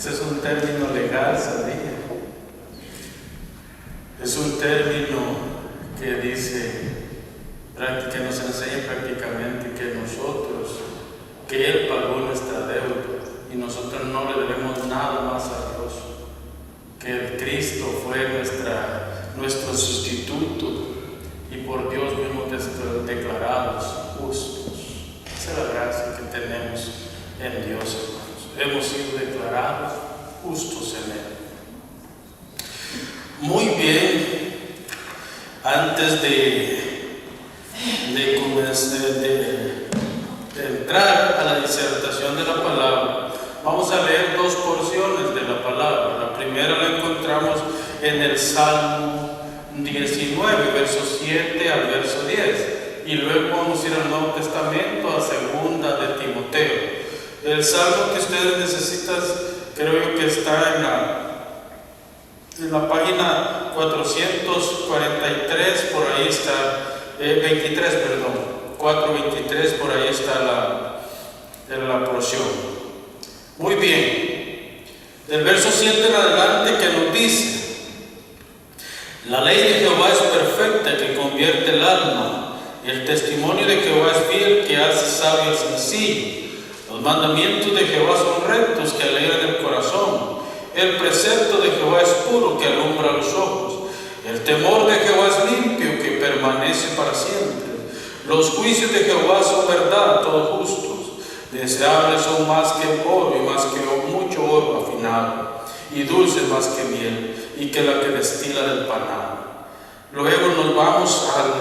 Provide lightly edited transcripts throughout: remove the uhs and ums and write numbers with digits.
Ese es un término legal, ¿sabía? Es un término que dice, que nos enseña prácticamente que Él pagó nuestra deuda y nosotros no le debemos nada más a Dios, que Cristo fue nuestro sustituto y por Dios fuimos declarados justos. Esa es la gracia que tenemos en Dios, hermanos. Hemos sido declarados justos en Él. Muy bien, antes de entrar a la disertación de la palabra, vamos a leer dos porciones de la palabra. La primera la encontramos en el Salmo 19, verso 7 al verso 10, y luego vamos a ir al Nuevo Testamento, a segunda de Timoteo. El salmo que ustedes necesitan, creo yo que está en la página 443, por ahí está, 423, por ahí está la porción. Muy bien, del verso 7 en adelante, que nos dice: la ley de Jehová es perfecta, que convierte el alma, y el testimonio de Jehová es fiel, que hace sabio al sencillo. Los mandamientos de Jehová son rectos, que alegran el corazón. El precepto de Jehová es puro, que alumbra los ojos. El temor de Jehová es limpio, que permanece para siempre. Los juicios de Jehová son verdad, todos justos. Deseables son más que oro, y más que mucho oro afinado, y dulces más que miel, y que la que destila del panal. Luego nos vamos al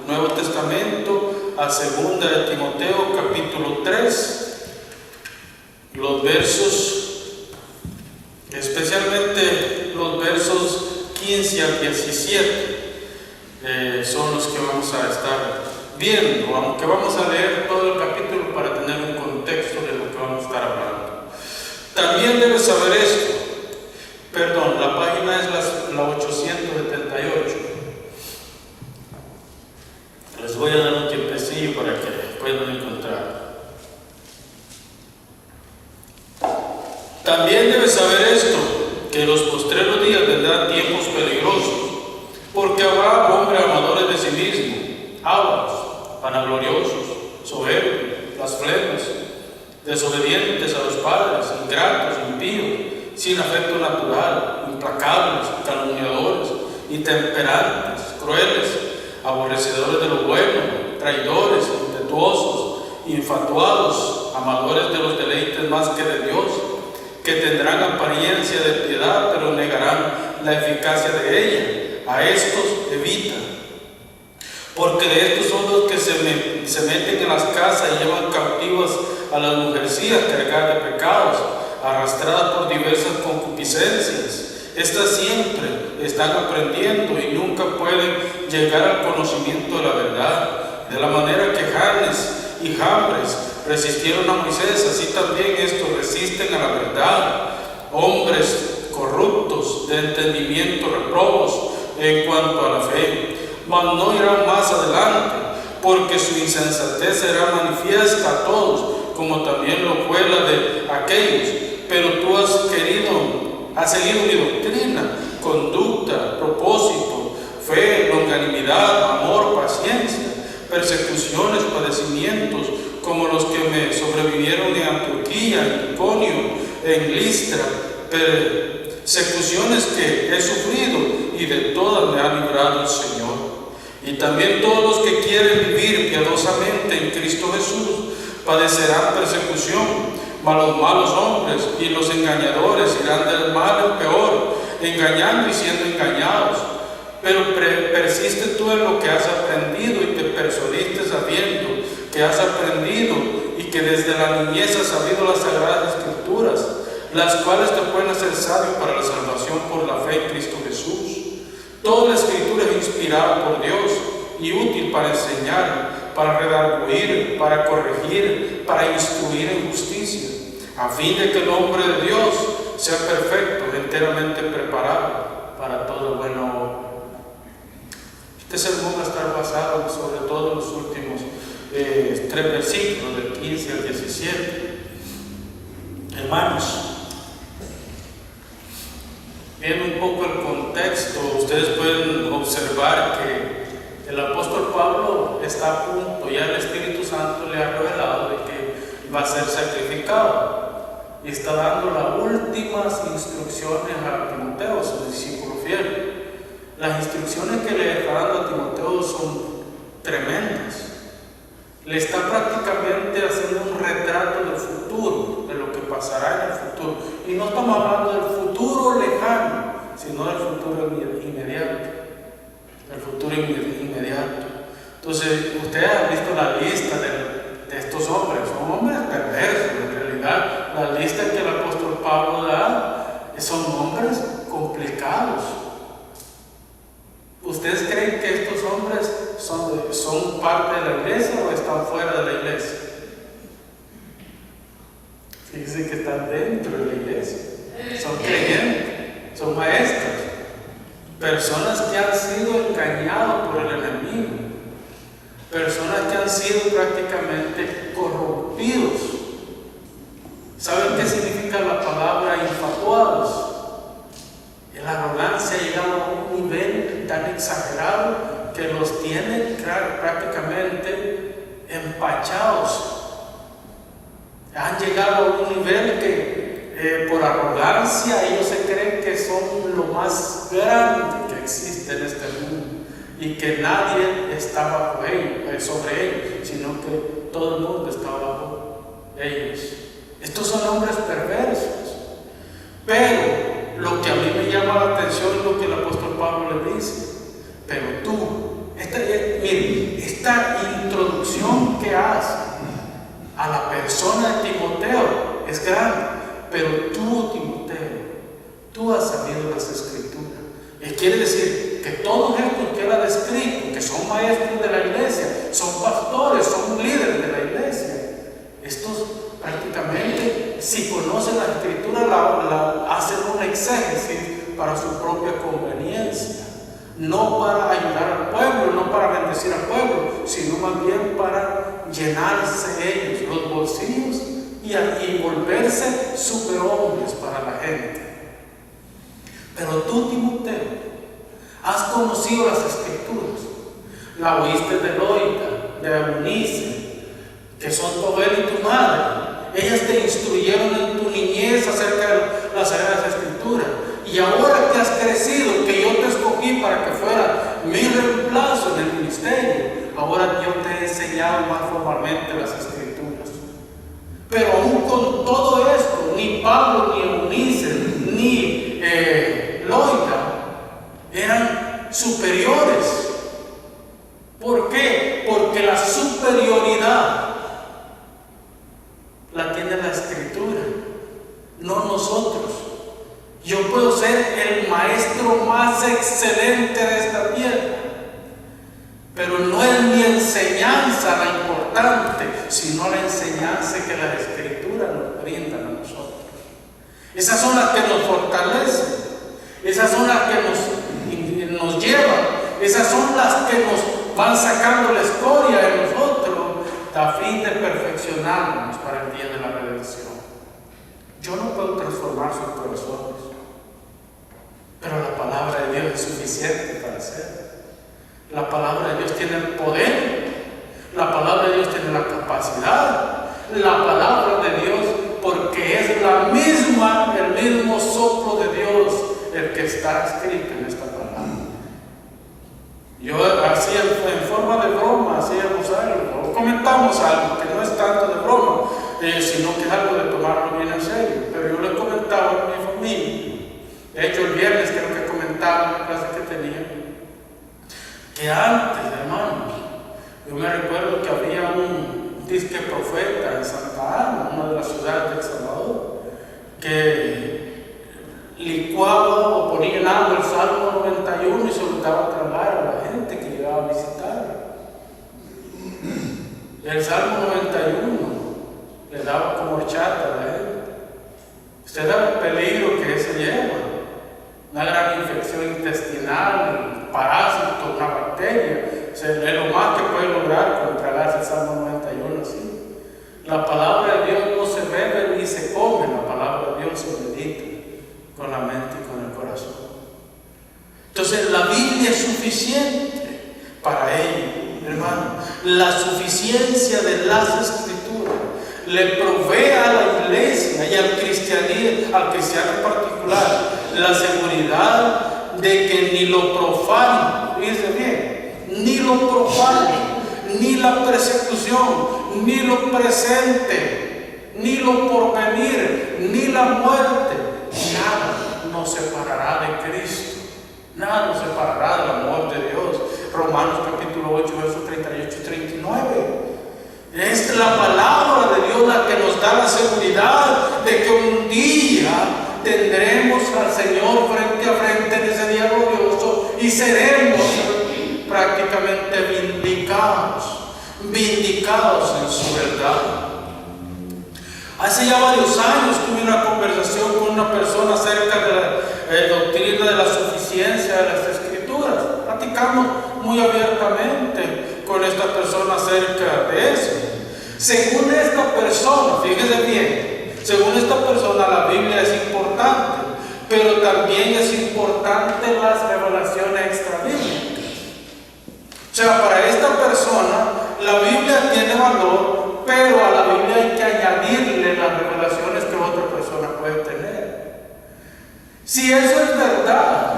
Nuevo Testamento, a segunda de Timoteo, capítulo 3, los versos, especialmente los versos 15 al 17, son los que vamos a estar viendo, aunque vamos a leer todo el capítulo para tener un contexto de lo que vamos a estar hablando. También debes saber esto. Perdón, la página es la 878. Les voy a dar un tiempecillo para que puedan encontrar. También debes saber esto, que en los postreros días vendrán tiempos peligrosos, porque habrá hombres amadores de sí mismos, ávaros, vanagloriosos, soberbios, blasfemos, desobedientes a los padres, ingratos, impíos, sin afecto natural, implacables, calumniadores, intemperantes, crueles, aborrecedores de lo bueno, traidores, impetuosos, infatuados, amadores de los deleites más que de Dios, que tendrán apariencia de piedad, pero negarán la eficacia de ella. A estos evita, porque de estos son los que se meten en las casas y llevan cautivas a las mujercillas cargadas de pecados, arrastradas por diversas concupiscencias. Estas siempre están aprendiendo y nunca pueden llegar al conocimiento de la verdad. De la manera que Janes y Jambres resistieron a Moisés, así también estos resisten a la verdad. Hombres corruptos de entendimiento, reprobos en cuanto a la fe, mas no irán más adelante, porque su insensatez será manifiesta a todos, como también lo fue la de aquellos. Pero tú has seguido mi doctrina, conducta, propósito, fe, longanimidad, amor, paciencia, persecuciones, padecimientos, como los que me sobrevivieron en Antioquía, en Iconio, en Listra, persecuciones que he sufrido, y de todas me ha librado el Señor. Y también todos los que quieren vivir piadosamente en Cristo Jesús padecerán persecución. Mas los malos hombres y los engañadores irán del mal al peor, engañando y siendo engañados. Pero persiste tú en lo que has aprendido, y te persuadiste sabiendo que has aprendido, y que desde la niñez has sabido las sagradas escrituras, las cuales te pueden hacer sabio para la salvación por la fe en Cristo Jesús. Toda la escritura es inspirada por Dios y útil para enseñar, para redarguir, para corregir, para instruir en justicia, a fin de que el hombre de Dios sea perfecto, enteramente preparado para toda buena obra. Este sermón va a estar basado sobre todo en los últimos 3 versículos, del 15 al 17. Hermanos, viendo un poco el contexto, ustedes pueden observar que el apóstol Pablo está a punto, ya el Espíritu Santo le ha revelado de que va a ser sacrificado. Y está dando las últimas instrucciones a Timoteo, su discípulo fiel. Las instrucciones que le está dando a Timoteo son tremendas. Le está prácticamente haciendo un retrato del futuro, de lo que pasará en el futuro. Y no estamos hablando del futuro lejano, sino del futuro inmediato. El futuro inmediato. Entonces, ustedes han visto la lista de estos hombres. Son hombres perversos, en realidad. La lista que el apóstol Pablo da son hombres complicados. ¿Ustedes creen que estos hombres son parte de la iglesia o están fuera de la iglesia? Fíjense que están dentro de la iglesia. Son creyentes, son maestros, personas que han sido engañados por el enemigo, personas que han sido prácticamente corrompidos. ¿Saben qué significa la palabra infatuados? La arrogancia ha llegado a un nivel tan exagerado que los tiene prácticamente empachados. Han llegado a un nivel que por arrogancia ellos se creen que son lo más grande que existe en este mundo y que nadie está bajo ellos, sobre ellos, sino que todo el mundo está bajo ellos. Estos son hombres perversos. Pero lo que a mí me llama la atención es lo que el apóstol Pablo le dice. Pero tú, miren, esta introducción que hace a la persona de Timoteo es grande. Pero tú, Timoteo, tú has sabido las Escrituras. Quiere decir que todos estos que él ha descrito, que son maestros de la iglesia, son pastores, son líderes de la iglesia, estos prácticamente, si conocen la Escritura, hacen un exégesis para su propia conveniencia, no para ayudar al pueblo, no para bendecir al pueblo, sino más bien para llenarse ellos los bolsillos y volverse superhombres para la gente. Pero tú, Timoteo, has conocido las Escrituras, la oíste de Loida, de Eunice, que son tu él y tu madre. Ellas te instruyeron en tu niñez acerca de las Sagradas Escrituras. Y ahora que has crecido, que yo te escogí para que fuera mi reemplazo en el ministerio, ahora yo te he enseñado más formalmente las Escrituras. Pero aún con todo esto, ni Pablo, ni Eunice, ni Loida eran superiores. ¿Por qué? Porque la superioridad la tiene la Escritura, no nosotros. Yo puedo ser el maestro más excelente de esta tierra, pero no es mi enseñanza la importante, sino la enseñanza que las Escrituras nos brindan a nosotros. Esas son las que nos fortalecen, esas son las que nos llevan, esas son las que nos van sacando la escoria de nosotros a fin de perfeccionarnos para el día de la redención. Yo no puedo transformar sus corazones, pero la palabra de Dios es suficiente para hacerlo. La palabra de Dios tiene el poder, la palabra de Dios tiene la capacidad, la palabra de Dios, porque es el mismo soplo de Dios el que está escrito en esta palabra. Yo hacía en forma de broma, hacíamos algo, o comentamos algo que no es tanto de broma, sino que es algo de tomarlo bien en serio. Pero yo le comentaba a mi familia, de hecho el viernes creo que comentaba en la clase que tenía, que antes, hermanos, yo me recuerdo que había un disque profeta en Santa Ana, una de las ciudades de El Salvador, que licuaba o ponía en agua el Salmo 91 y se lo daba a tragar a la gente que llegaba a visitar. El Salmo 91 le daba como horchata a la gente. Usted da el peligro que se lleva, una gran infección intestinal, un parásito, una bacteria. Es lo más que puede lograr con tragarse el Salmo 91 así. La palabra de Dios no se bebe ni se come, la palabra de Dios se medita con la mente y con el corazón. Entonces la Biblia es suficiente para ello, hermano. La suficiencia de las Escrituras le provee a la iglesia y al cristiano en particular, la seguridad de que ni lo profano, fíjense bien, ni lo profano, ni la persecución, ni lo presente, ni lo porvenir, ni la muerte, nada nos separará de Cristo. Nada nos separará del amor de Dios. Romanos capítulo 8, versos 38 y 39. Es la palabra de Dios la que nos da la seguridad de que un día tendremos al Señor frente a frente en ese día glorioso y seremos prácticamente vindicados en su verdad. Hace ya varios años tuve una conversación con una persona acerca de la doctrina de la suficiencia de las Escrituras. Platicamos muy abiertamente con esta persona acerca de eso. Según esta persona, fíjese bien, según esta persona la Biblia es importante, pero también es importante las revelaciones extrabíblicas. O sea, para esta persona la Biblia tiene valor, pero a la Biblia hay que añadirle las revelaciones que otra persona puede tener. Si eso es verdad,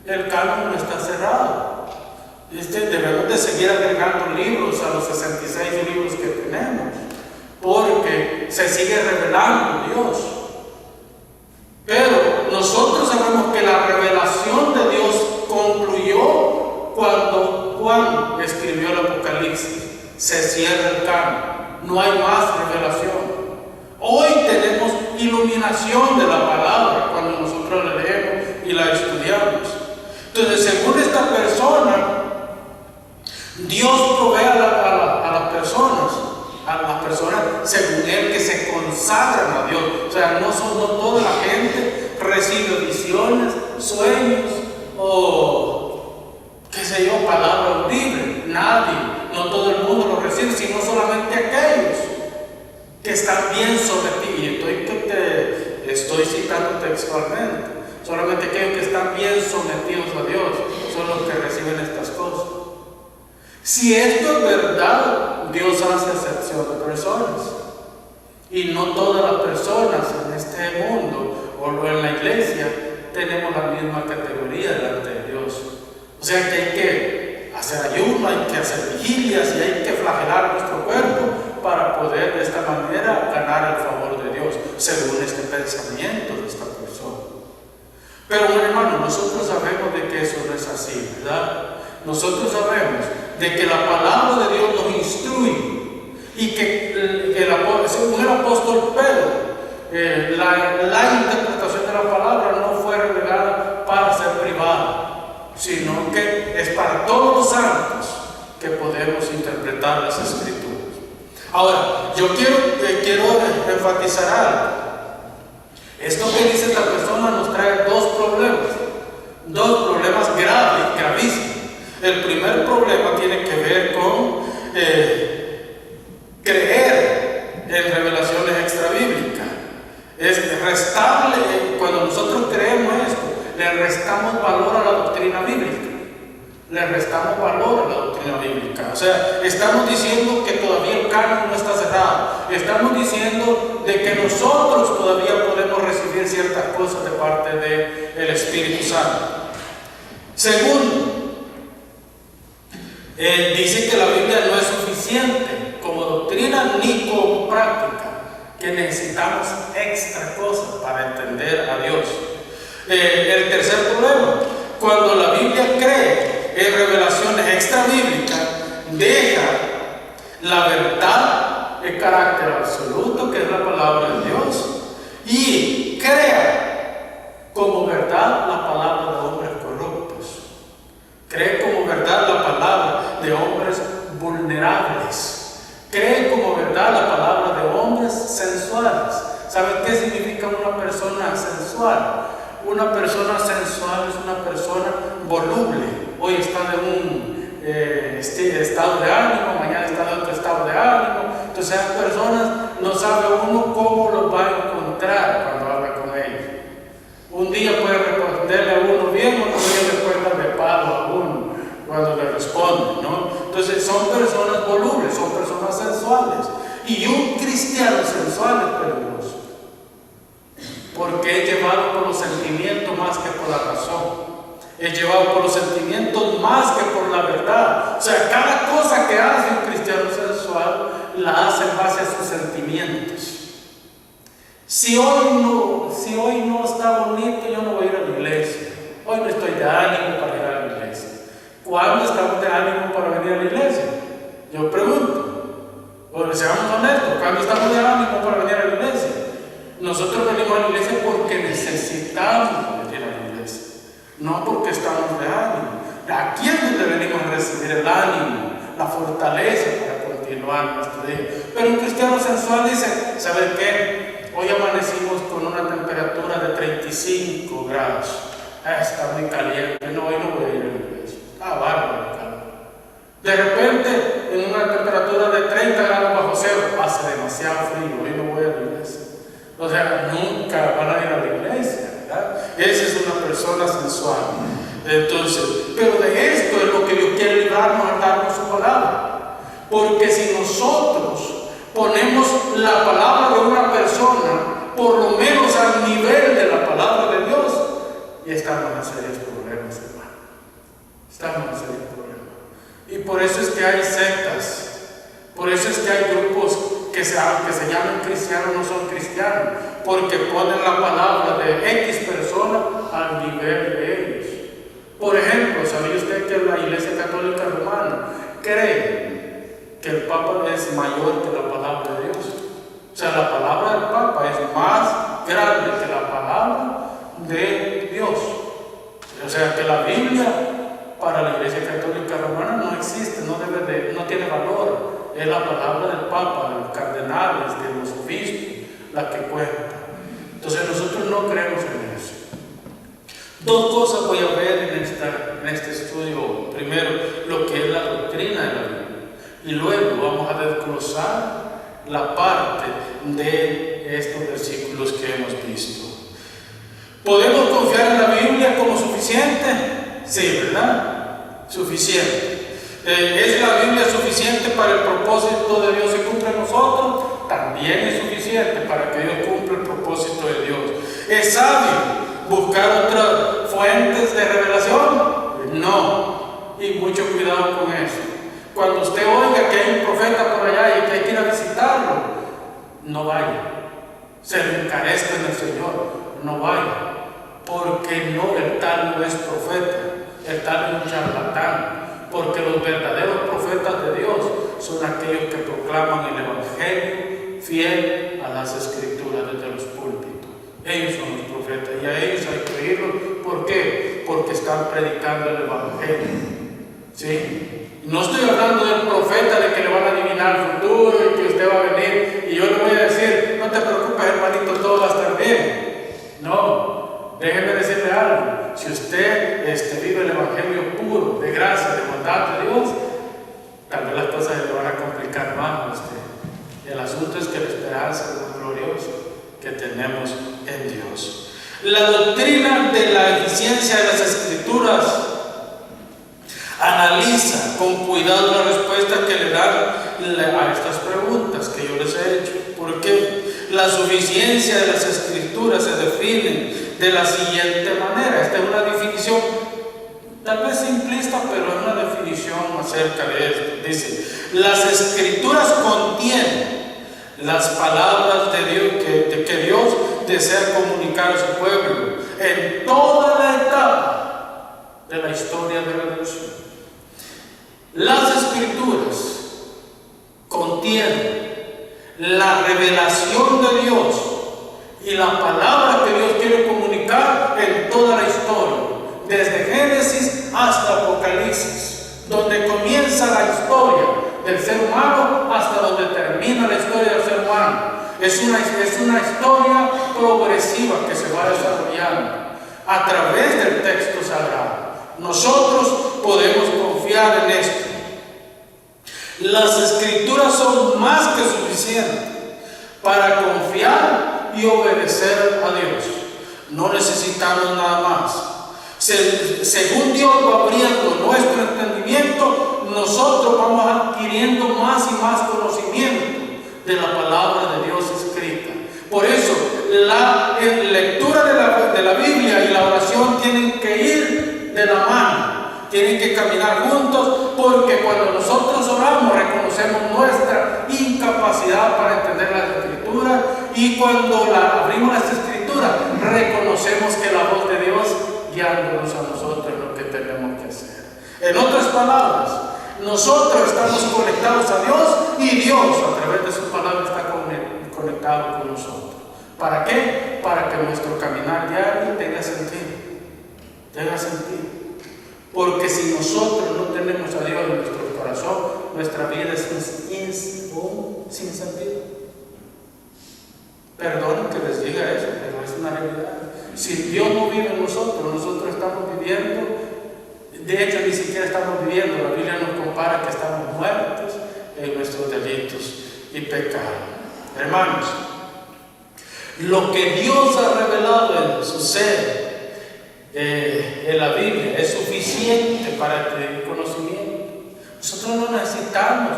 el canon no está cerrado. Debemos de seguir agregando libros a los 66 libros que tenemos, porque se sigue revelando Dios. Pero nosotros sabemos que la revelación de Dios concluyó cuando Juan escribió el Apocalipsis. Se cierra el canon, no hay más revelación. Hoy tenemos iluminación de la palabra cuando nosotros la leemos y la estudiamos. Entonces, según esta persona, Dios provee a las personas según Él que se consagran a Dios. O sea, no toda la gente recibe visiones, sueños o qué sé yo, palabra audible. Nadie, no todo el mundo lo recibe, sino solamente aquellos que están bien sometidos. Y estoy citando textualmente. Solamente aquellos que están bien sometidos a Dios son los que reciben estas cosas. Si esto es verdad, Dios hace excepción de personas. Y no todas las personas en este mundo o en la iglesia tenemos la misma categoría delante de Dios. O sea que hay que hacer ayuno, hay que hacer vigilias y hay que flagelar nuestro cuerpo para poder de esta manera ganar el favor de Dios, según este pensamiento de esta persona. Pero hermano, nosotros sabemos de que eso no es así, ¿verdad? Nosotros sabemos de que la palabra de Dios nos instruye y que según el apóstol Pedro, la interpretación de la palabra no fue revelada para ser privada, sino que es para todos los santos que podemos interpretar las Escrituras. Ahora, yo quiero enfatizar algo. Esto que dice esta persona nos trae dos problemas gravísimos. El primer problema tiene que ver con creer en revelaciones extrabíblicas. Es restarle, cuando nosotros creemos esto, le restamos valor a la doctrina bíblica. Le restamos valor a la doctrina bíblica. O sea, estamos diciendo que todavía el canon no está cerrado. Estamos diciendo de que nosotros todavía podemos recibir ciertas cosas de parte del Espíritu Santo. Segundo, dice que la Biblia no es suficiente como doctrina ni como práctica, que necesitamos extra cosas para entender a Dios. El tercer problema, cuando la Biblia cree en revelaciones extrabíblicas, deja la verdad de carácter absoluto, que es la palabra de Dios, y crea como verdad la palabra de hombres corruptos. Cree como verdad la palabra de hombres vulnerables. Cree como verdad la palabra de hombres sensuales. ¿Saben qué significa una persona sensual? Una persona sensual es una persona voluble. Hoy está de un estado de ánimo, mañana está de otro estado de ánimo. Entonces esas personas no sabe uno cómo los va a encontrar cuando habla con ellos. Un día puede responderle a uno bien, otro día Y un cristiano sensual es peligroso, porque es llevado por los sentimientos más que por la razón. Es llevado por los sentimientos más que por la verdad. O sea, cada cosa que hace un cristiano sensual la hace en base a sus sentimientos. Si hoy no está bonito, yo no voy a ir a la iglesia. Hoy no estoy de ánimo para ir a la iglesia. ¿Cuándo estamos de ánimo para venir a la iglesia? Yo pregunto. Porque seamos honestos, ¿cuándo estamos de ánimo para venir a la iglesia? Nosotros venimos a la iglesia porque necesitamos venir a la iglesia, no porque estamos de ánimo. Aquí es donde venimos a recibir el ánimo, la fortaleza para continuar nuestro día. Pero un cristiano sensual dice, ¿sabe qué? Hoy amanecimos con una temperatura de 35 grados. Está muy caliente. No, hoy no voy a ir a la iglesia. Bárbaro, calor. De repente, en una temperatura de 30 grados bajo cero, hace demasiado frío. Hoy no voy a la iglesia. O sea, nunca van a ir a la iglesia, ¿verdad? Esa es una persona sensual. Entonces, pero de esto es lo que Dios quiere librarnos al darnos su palabra. Porque si nosotros ponemos la palabra de una persona, por lo menos al nivel de la palabra de Dios, y estamos en serios problemas, hermano. Estamos en serios problemas. Y por eso es que hay sectas, por eso es que hay grupos que se llaman cristianos, no son cristianos, porque ponen la palabra de X persona al nivel de ellos. Por ejemplo, ¿sabía usted que la Iglesia Católica Romana cree que el Papa es mayor que la palabra de Dios? O sea, la palabra del Papa es más grande que la palabra de Dios. O sea, que la Biblia para la Iglesia Católica Romana no existe, no tiene valor. Es la palabra del Papa, de los cardenales, de los obispos, la que cuenta. Entonces nosotros no creemos en eso. Dos cosas voy a ver en este estudio. Primero, lo que es la doctrina de la Biblia. Y luego vamos a desglosar la parte de estos versículos que hemos visto. ¿Podemos confiar en la Biblia como suficiente? Sí, ¿verdad? Suficiente. ¿Es la Biblia suficiente para el propósito de Dios se cumpla en nosotros? También es suficiente para que Dios cumpla el propósito de Dios. ¿Es sabio buscar otras fuentes de revelación? No. Y mucho cuidado con eso. Cuando usted oiga que hay un profeta por allá y que hay que ir a visitarlo, no vaya. Se le encarezca en el Señor. No vaya. Porque el tal no es profeta. El tal es un charlatán. Porque los verdaderos profetas de Dios son aquellos que proclaman el Evangelio fiel a las Escrituras desde los púlpitos. Ellos son los profetas y a ellos hay que oírlos. ¿Por qué? Porque están predicando el Evangelio. ¿Sí? No estoy hablando del profeta de que le van a adivinar el futuro y que usted va a venir y yo le voy a decir, no te preocupes, hermanito, todo va a estar bien. No, déjeme decirle algo. Si usted vive el Evangelio puro, de gracia, de bondad de Dios, tal vez las cosas se le van a complicar más a usted. Y el asunto es que la esperanza es lo glorioso que tenemos en Dios. La doctrina de la eficiencia de las Escrituras analiza con cuidado la respuesta que le dan a estas preguntas que yo les he hecho. ¿Por qué? La suficiencia de las Escrituras se define de la siguiente manera. Esta es una definición tal vez simplista, pero es una definición acerca de esto. Dice, las Escrituras contienen las palabras de Dios que Dios desea comunicar a su pueblo en toda la etapa de la historia de la redención. Las Escrituras contienen la revelación de Dios y la palabra que Dios quiere comunicar en toda la historia, desde Génesis hasta Apocalipsis, donde comienza la historia del ser humano hasta donde termina la historia del ser humano. Es una historia progresiva que se va desarrollando a través del texto sagrado. Nosotros podemos confiar en esto. Las Escrituras son más que suficientes para confiar y obedecer a Dios. No necesitamos nada más. Según Dios va abriendo nuestro entendimiento, nosotros vamos adquiriendo más y más conocimiento de la palabra de Dios escrita. Por eso, la lectura de la Biblia y la oración tienen que ir de la mano. Tienen que caminar juntos, porque cuando nosotros oramos reconocemos nuestra incapacidad para entender las Escrituras, y cuando abrimos las Escrituras reconocemos que la voz de Dios guiándonos a nosotros en lo que tenemos que hacer. En otras palabras, nosotros estamos conectados a Dios, y Dios a través de su palabra está conectado con nosotros. ¿Para qué? Para que nuestro caminar diario tenga sentido. Tenga sentido. Porque si nosotros no tenemos a Dios en nuestro corazón, nuestra vida es sin sentido. Perdonen que les diga eso, pero es una realidad. Si Dios no vive en nosotros, nosotros estamos viviendo, de hecho ni siquiera estamos viviendo. La Biblia nos compara que estamos muertos en nuestros delitos y pecados. Hermanos, lo que Dios ha revelado en su ser, en la Biblia, es suficiente para el conocimiento. Nosotros no necesitamos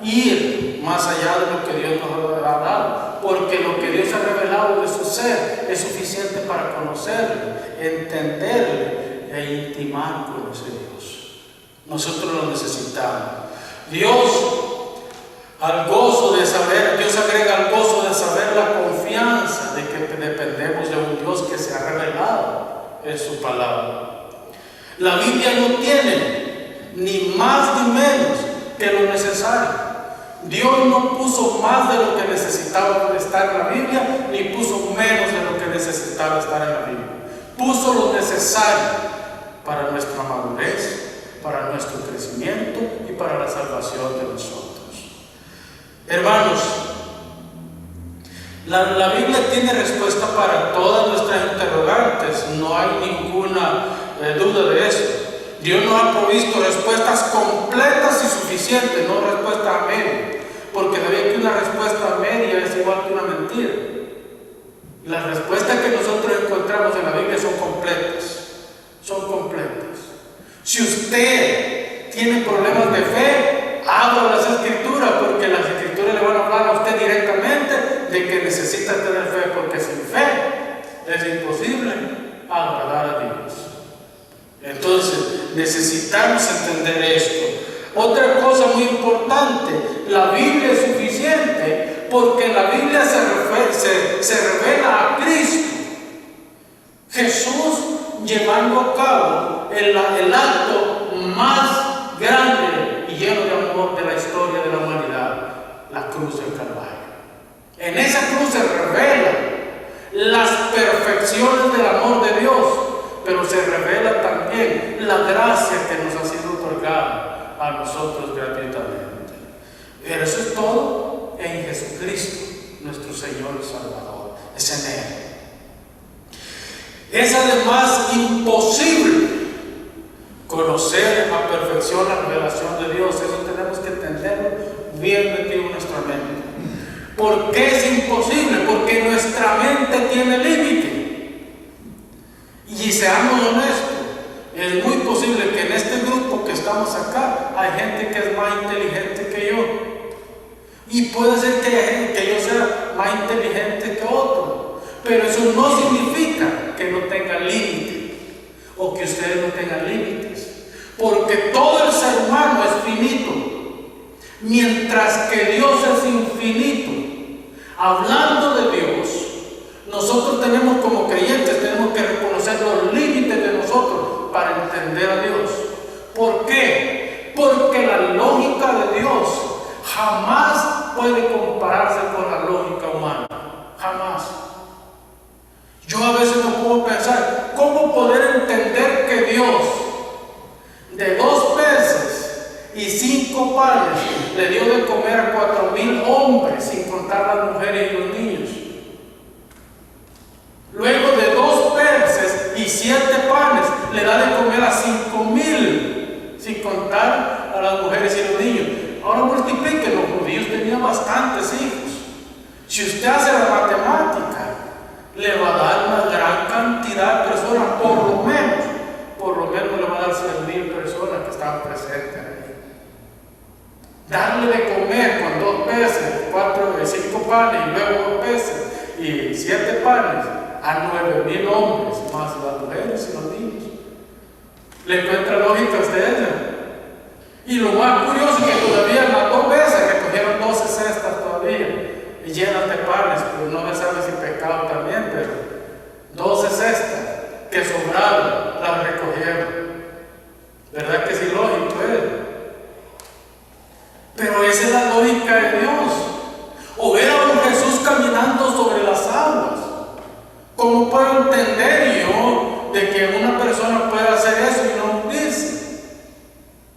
ir más allá de lo que Dios nos ha dado, porque lo que Dios ha revelado de su ser es suficiente para conocerle, entenderle e intimar con ese Dios. Nosotros lo necesitamos. Al gozo de saber, Dios agrega al gozo de saber la confianza de que dependemos de un Dios que se ha revelado en su palabra. La Biblia no tiene ni más ni menos que lo necesario. Dios no puso más de lo que necesitaba estar en la Biblia, ni puso menos de lo que necesitaba estar en la Biblia. Puso lo necesario para nuestra madurez, para nuestro crecimiento y para la salvación de nosotros. Hermanos, la Biblia tiene respuesta para todas nuestras interrogantes, no hay ninguna duda de eso. Dios nos ha provisto respuestas completas y suficientes, no respuestas a media, porque sabía que una respuesta a media es igual que una mentira. Las respuestas que nosotros encontramos en la Biblia son completas, Si usted tiene problemas de fe, abra las Escrituras, porque las Escrituras le van a hablar a usted directamente de que necesita tener fe, porque sin fe es imposible agradar a Dios. Entonces necesitamos entender esto. Otra cosa muy importante, la Biblia es suficiente porque la Biblia se revela a Cristo, Jesús llevando a cabo el acto más grande y lleno de amor de la historia de la humanidad, la cruz del Calvario. En esa cruz se revelan las perfecciones del amor de Dios, pero se revela también la gracia que nos ha sido otorgada a nosotros gratuitamente. Pero eso es todo en Jesucristo, nuestro Señor y Salvador. Es en Él. Es además imposible conocer a perfección la revelación de Dios. Eso tenemos que entenderlo bien metido en nuestra mente. ¿Por qué es imposible? Porque nuestra mente tiene límite. Y seamos honestos, es muy posible que en este grupo que estamos acá hay gente que es más inteligente que yo. Y puede ser que haya gente que yo sea más inteligente que otro. Pero eso no significa que no tenga límite o que ustedes no tengan límites. Porque todo el ser humano es finito, mientras que Dios es infinito. Hablando de Dios, nosotros tenemos como creyentes, tenemos que reconocer los límites de nosotros para entender a Dios. ¿Por qué? Porque la lógica de Dios jamás puede compararse con la lógica humana. Jamás. Yo a veces me puedo pensar, ¿cómo poder entender que Dios de 2 peces y 5 panes le dio de comer a 4,000 hombres, sin contar las mujeres y los niños? Luego de 2 peces y 7 panes le da de comer a 5,000, sin contar a las mujeres y los niños. Ahora multiplique, los judíos tenían bastantes hijos. Si usted hace la matemática, le va a dar una gran cantidad de personas, por lo menos le va a dar 100,000 personas que estaban presentes ahí. Darle de comer con 2 peces, 5 panes y luego 2 peces y 7 panes a 9,000 hombres, más las mujeres y los niños. ¿Le encuentra lógica a usted? Y lo más curioso es que todavía las 2 veces recogieron 12 cestas todavía y llenas de panes, pero no se sabe si pescado también, pero 12 cestas que sobraron las recogieron. ¿Verdad que sí, lógico es? Pero esa es la lógica de Dios. O ver a un Jesús caminando sobre las aguas. ¿Cómo puedo entender yo de que una persona pueda hacer eso y no hundirse?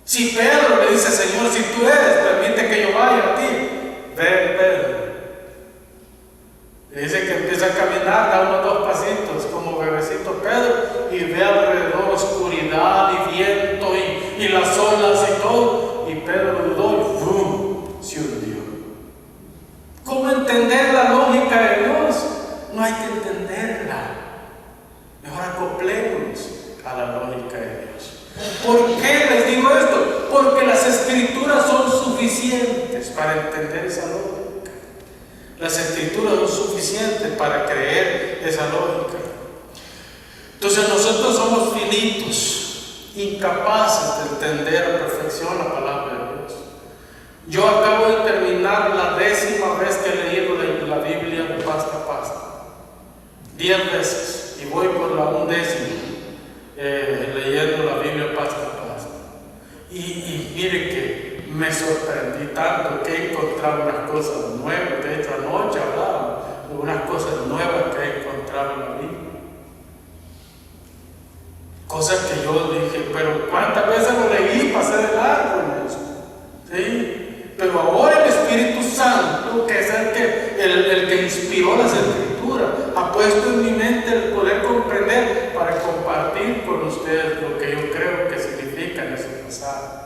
Si Pedro le dice, Señor, si tú eres, permite que yo vaya a ti. Ven, Pedro. Le dice que empieza a caminar, da unos 2 pasitos como bebecito Pedro y ve alrededor oscuridad y viento y las olas y todo. Y Pedro dudó y ¡bum! Se hundió. ¿Cómo entender la lógica de Dios? No hay que entenderla. Mejor acoplémonos a la lógica de Dios. ¿Por qué les digo esto? Porque las escrituras son suficientes para entender esa lógica. Las escrituras son suficientes para creer esa lógica. Entonces nosotros somos finitos, incapaces de entender a perfección la palabra de Dios. Yo acabo de terminar la 10ª vez que he leído la Biblia de pasta a pasta. 10 veces. Y voy por la 11ª leyendo la Biblia pasta a pasta. Y mire que me sorprendí tanto que he encontrado unas cosas nuevas. De hecho, anoche hablaba de unas cosas nuevas que he encontrado en la Biblia. Cosas que yo dije, pero ¿cuántas veces lo leí? Pasé de largo en eso. ¿Sí? Pero ahora el Espíritu Santo, que es el que inspiró las Escrituras, ha puesto en mi mente el poder comprender para compartir con ustedes lo que yo creo que significa en ese pasaje.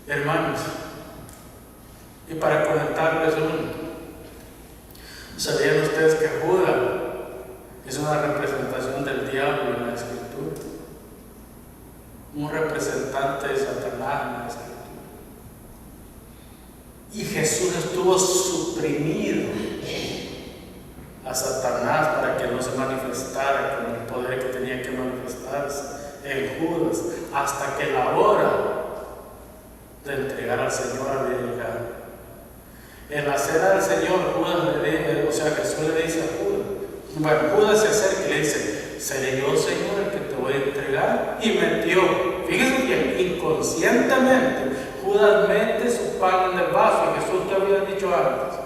Hermanos, y para conectarles ¿sabían ustedes que Judas es una representación del diablo en la Escritura? Un representante de Satanás en la Escritura. Y Jesús estuvo suprimido a Satanás para que no se manifestara con el poder que tenía que manifestarse en Judas, hasta que la hora de entregar al Señor había llegado. En la cena del Señor, Jesús le dice a Judas, Judas se acerca y le dice, ¿seré yo, Señor, el que te voy a entregar? Y metió, fíjense bien, inconscientemente, Judas mete su pan en el vaso, y Jesús te había dicho antes,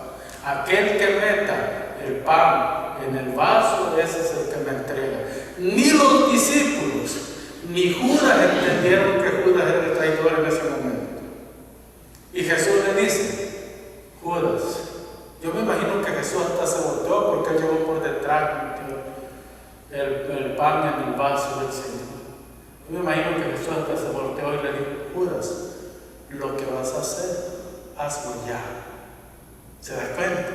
aquel que meta el pan en el vaso, ese es el que me entrega. Ni los discípulos, ni Judas entendieron que Judas era el traidor en ese momento. Y Jesús le dice, Judas, yo me imagino que Jesús hasta se volteó porque él llegó por detrás, metió el pan en el vaso del Señor. Yo me imagino que Jesús hasta se volteó y le dijo, Judas, lo que vas a hacer, hazlo ya. ¿Se da cuenta?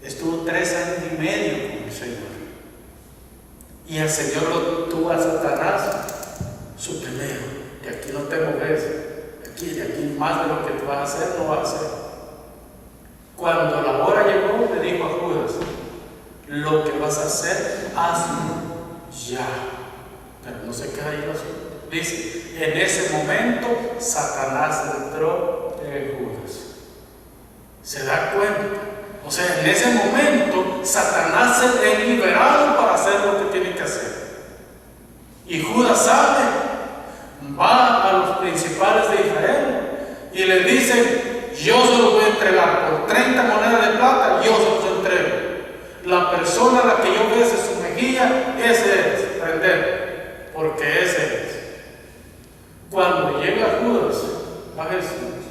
Estuvo 3 años y medio con el Señor. Y el Señor lo tuvo a Satanás suprimido. Y aquí no te moves. De aquí más de lo que tú vas a hacer, no vas a hacer. Cuando la hora llegó, le dijo a Judas, lo que vas a hacer, hazlo ya. Pero no se queda ahí el asunto. Dice, en ese momento, Satanás entró en Judas. ¿Se da cuenta? O sea, en ese momento, Satanás se ha liberado para hacer lo que tiene que hacer. Y Judas sabe, va a los principales de Israel y le dice, yo se los voy a entregar por 30 monedas de plata, yo se los entrego. La persona a la que yo bese su mejilla, ese es, prender, porque ese es. Cuando llega Judas a Jesús,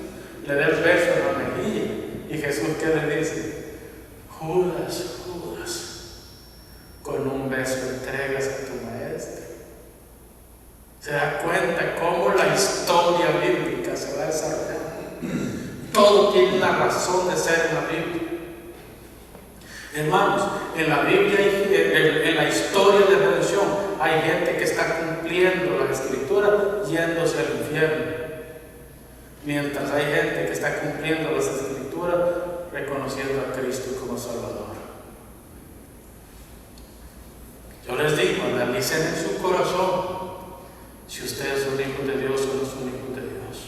le da el beso en la mejilla y Jesús, ¿qué le dice? Judas, Judas, con un beso entregas a tu maestro. Se da cuenta cómo la historia bíblica se va desarrollando. Todo tiene una razón de ser en la Biblia. Hermanos, en la Biblia, en la historia de redención, hay gente que está cumpliendo la Escritura yéndose al infierno. mientras hay gente que está cumpliendo las Escrituras, reconociendo a Cristo como Salvador. Yo les digo, analicen en su corazón si ustedes son hijos de Dios o no son hijos de Dios,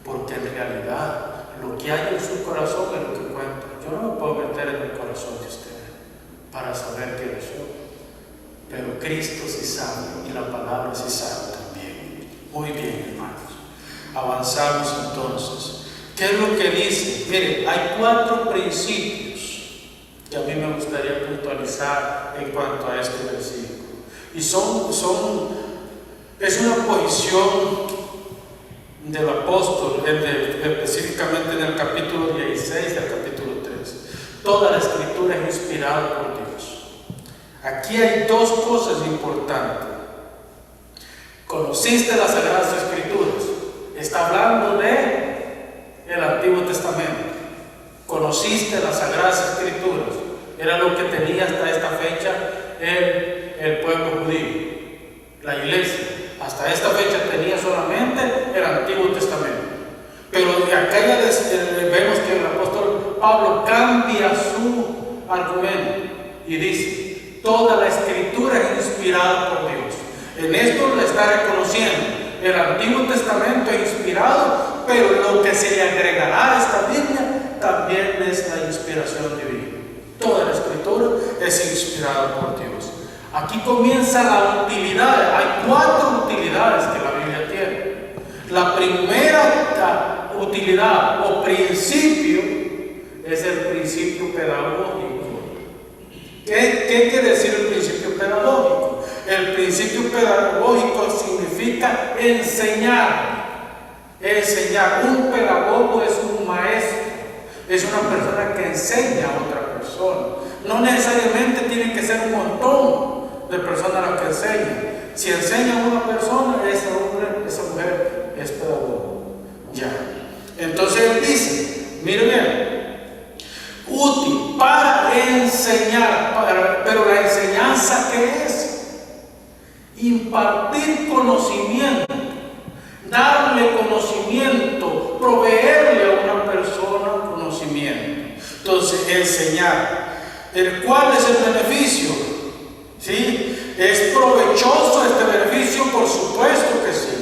porque en realidad lo que hay en su corazón es lo que cuenta. Yo no me puedo meter en el corazón de ustedes para saber quiénes son, pero Cristo sí sabe y la palabra sí sabe también. Muy bien, hermanos, avanzamos entonces. ¿Qué es lo que dice? Miren, hay 4 principios que a mí me gustaría puntualizar en cuanto a este versículo, y es una posición del apóstol, específicamente en el capítulo 16 y el capítulo 13. Toda la Escritura es inspirada por Dios. Aquí hay 2 cosas importantes. ¿Conociste las Sagradas Escrituras? Está hablando de el Antiguo Testamento. ¿Conociste las Sagradas Escrituras? Era lo que tenía hasta esta fecha el pueblo judío, la iglesia. Hasta esta fecha tenía solamente el Antiguo Testamento. Pero acá ya vemos que el apóstol Pablo cambia su argumento y dice: toda la Escritura es inspirada por Dios. En esto le está reconociendo: el Antiguo Testamento es inspirado, pero lo que se le agregará a esta Biblia también es la inspiración divina. Toda la Escritura es inspirada por Dios. Aquí comienza la utilidad. Hay 4 utilidades que la Biblia tiene. La primera utilidad o principio es el principio pedagógico. ¿Qué quiere decir el principio pedagógico? El principio pedagógico significa enseñar. Enseñar. Un pedagogo es un maestro. Es una persona que enseña a otra persona. No necesariamente tiene que ser un montón de personas las que enseñan. Si enseña a una persona, ese hombre, esa mujer es pedagogo. Ya. Entonces él dice, miren bien, útil para enseñar, pero la enseñanza, ¿qué es? Impartir conocimiento, darle conocimiento, proveerle a una persona conocimiento. Entonces, enseñar. ¿Cuál es el beneficio? ¿Sí? ¿Es provechoso este beneficio? Por supuesto que sí.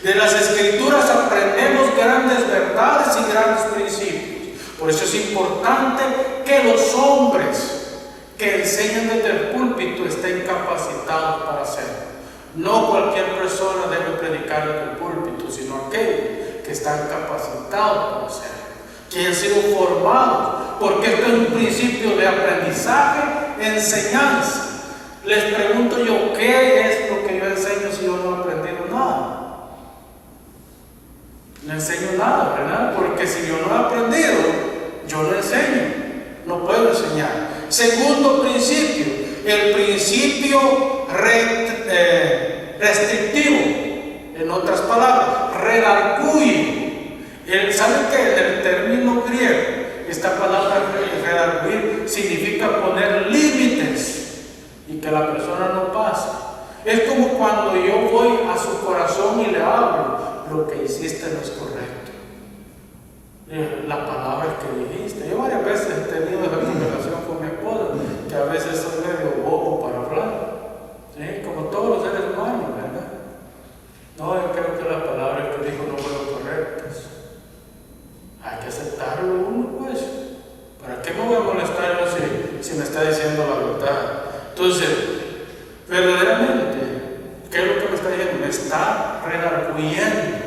De las Escrituras aprendemos grandes verdades y grandes principios. Por eso es importante que los hombres que enseñan desde el púlpito estén capacitados para hacerlo. No cualquier persona debe predicar desde el púlpito, sino aquellos que están capacitados para hacerlo, que han sido formados, porque esto es un principio de aprendizaje, enseñanza. Les pregunto yo, ¿qué es lo que yo enseño si yo no he aprendido nada? No enseño nada, ¿verdad? Porque si yo no he aprendido, yo no enseño, no puedo enseñar. Segundo principio, el principio restrictivo, en otras palabras, redarguir. ¿Saben que en el término griego, esta palabra redarguir significa poner límites y que la persona no pase? Es como cuando yo voy a su corazón y le hablo: lo que hiciste no es correcto. La palabra que dijiste. Yo varias veces he tenido esa conversación con mi esposa, que a veces soy medio bobo para hablar, ¿sí? Como todos los seres humanos, ¿verdad? No, yo creo que la palabra que dijo no fueron correctas. Hay que aceptarlo uno, pues. ¿Para qué me voy a molestar yo si me está diciendo la verdad? Entonces, verdaderamente, ¿qué es lo que me está diciendo? Me está redarguyendo.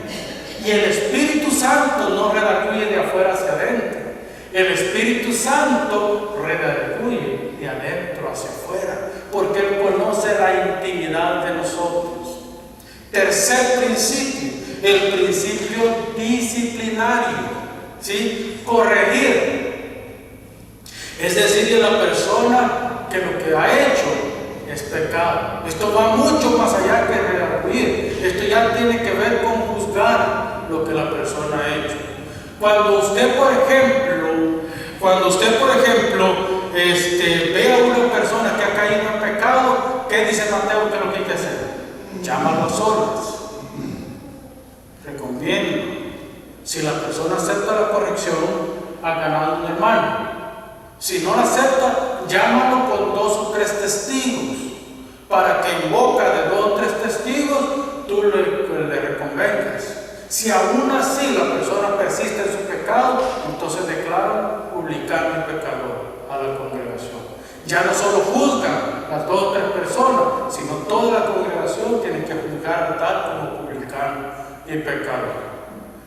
Y el Espíritu Santo no redarguye de afuera hacia adentro. El Espíritu Santo redarguye de adentro hacia afuera, porque Él conoce la intimidad de nosotros. Tercer principio, el principio disciplinario, ¿sí? Corregir. Es decir, la persona que lo que ha hecho es pecado. Esto va mucho más allá que redarguir. Esto ya tiene que ver con juzgar lo que la persona ha hecho. Cuando usted, por ejemplo, ve a una persona que ha caído en pecado, ¿qué dice Mateo que es lo que hay que hacer? Llámalo a solas, recomiendo. Si la persona acepta la corrección, ha ganado un hermano. Si no la acepta, llámalo con 2 o 3 testigos, para que en boca de 2 o 3 testigos tú le reconvengas. Si aún así la persona persiste en su pecado, entonces declara publicano y pecador a la congregación. Ya no solo juzgan las 2 o 3 personas, sino toda la congregación tiene que juzgar tal como publicano y pecador.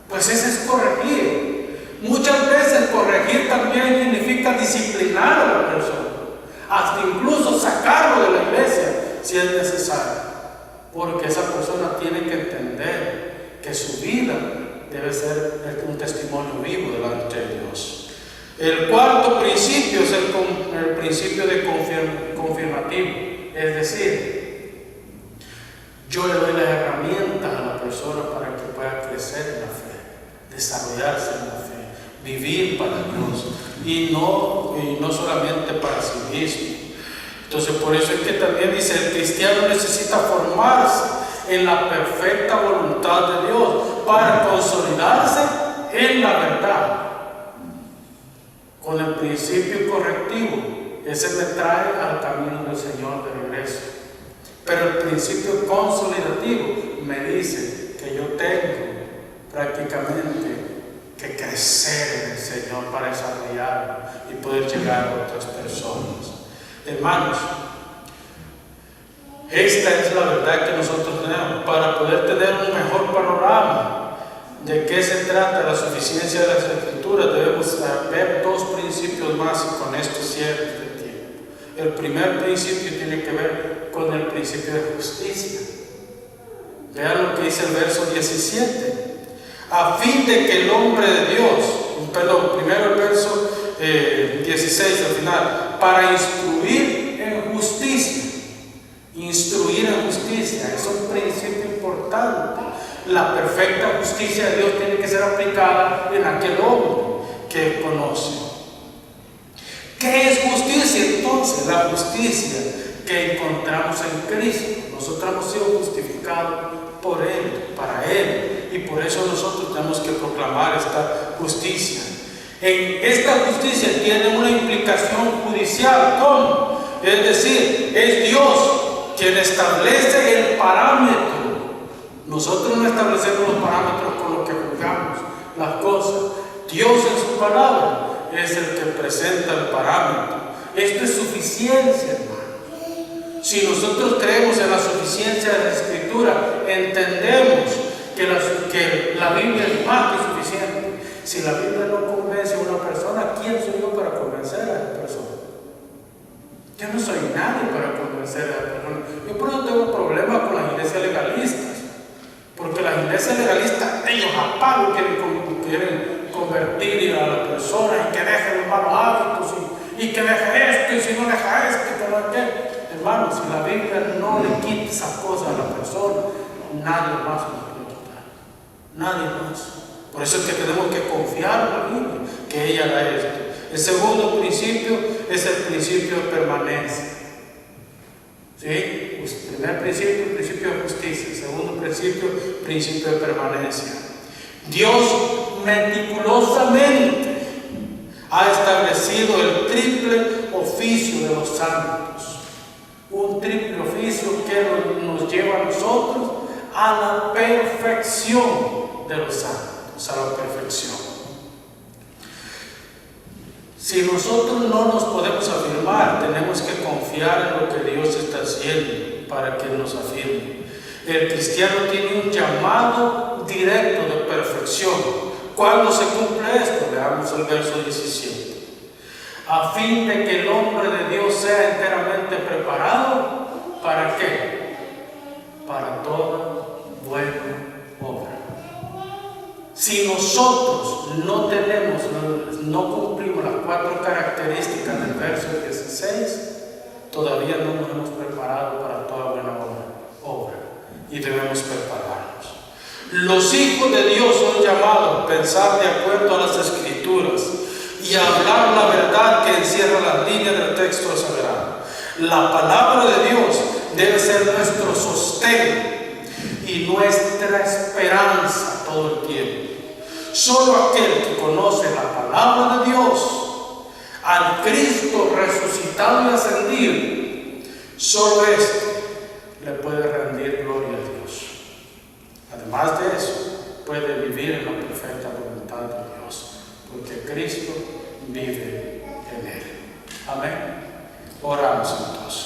Pues ese es corregir. Muchas veces corregir también significa disciplinar a la persona, hasta incluso sacarlo de la iglesia si es necesario, porque esa persona tiene que entender que su vida debe ser un testimonio vivo delante de Dios. El cuarto principio es el principio de confirmativo, es decir, yo le doy las herramientas a la persona para que pueda crecer en la fe, desarrollarse en la fe, vivir para Dios y no solamente para sí mismo. Entonces, por eso es que también dice, el cristiano necesita formarse en la perfecta voluntad de Dios para consolidarse en la verdad. Con el principio correctivo, ese me trae al camino del Señor de regreso. Pero el principio consolidativo me dice que yo tengo prácticamente que crecer en el Señor para desarrollarlo y poder llegar a otras personas. Hermanos, esta es la verdad que nosotros tenemos para poder tener un mejor panorama de qué se trata la suficiencia de las Escrituras. Debemos ver 2 principios más y con esto cierre este tiempo. El primer principio tiene que ver con el principio de justicia. Vean lo que dice el verso 17. A fin de que el hombre de Dios, primero el verso 16 al final, para instruir en justicia. Instruir en justicia es un principio importante. La perfecta justicia de Dios tiene que ser aplicada en aquel hombre que conoce. ¿Qué es justicia entonces? La justicia que encontramos en Cristo. Nosotros hemos sido justificados por Él, para Él, y por eso nosotros tenemos que proclamar esta justicia. En esta justicia tiene una implicación judicial. ¿Cómo? Es decir, es Dios quien establece el parámetro. Nosotros no establecemos los parámetros con los que juzgamos las cosas. Dios en su palabra es el que presenta el parámetro. Esto es suficiencia, hermano. Si nosotros creemos en la suficiencia de la Escritura, entendemos que la Biblia es más que suficiente. Si la Biblia no convence a una persona, ¿quién soy yo para convencer a esa persona? Yo no soy nadie para convencer a esa persona. Yo por eso tengo problemas con las iglesias legalistas, porque las iglesias legalistas, ellos a palo quieren convertir a la persona y que deje los malos hábitos y que deje esto, y si no deja esto, que no aquello. Hermano, si la Biblia no le quita esas cosas a la persona, nadie más lo puede quitar. Nadie más. Por eso es que tenemos que confiar en la Biblia, que ella da esto. El segundo principio es el principio de permanencia. ¿Sí? Pues, primer principio, el principio de justicia. El segundo principio, principio de permanencia. Dios meticulosamente ha establecido el triple oficio de los santos. Un triple oficio que nos lleva a nosotros a la perfección de los santos, a la perfección. Si nosotros no nos podemos afirmar, tenemos que confiar en lo que Dios está haciendo para que nos afirme. El cristiano tiene un llamado directo de perfección. ¿Cuándo se cumple esto? Veamos el verso 17. A fin de que el hombre de Dios sea enteramente preparado, ¿para qué? Para toda buena obra. Si nosotros no cumplimos las 4 características del verso 16, todavía no nos hemos preparado para toda buena obra y debemos prepararnos. Los hijos de Dios son llamados a pensar de acuerdo a las Escrituras y a hablar la verdad que encierra las líneas del texto sagrado. La palabra de Dios debe ser nuestro sostén y nuestra esperanza todo el tiempo. Solo aquel que conoce la palabra de Dios, al Cristo resucitado y ascendido, solo este le puede rendir gloria a Dios. Además de eso, puede vivir en la perfecta voluntad de Dios, porque Cristo vive en él. Amén. Oramos entonces.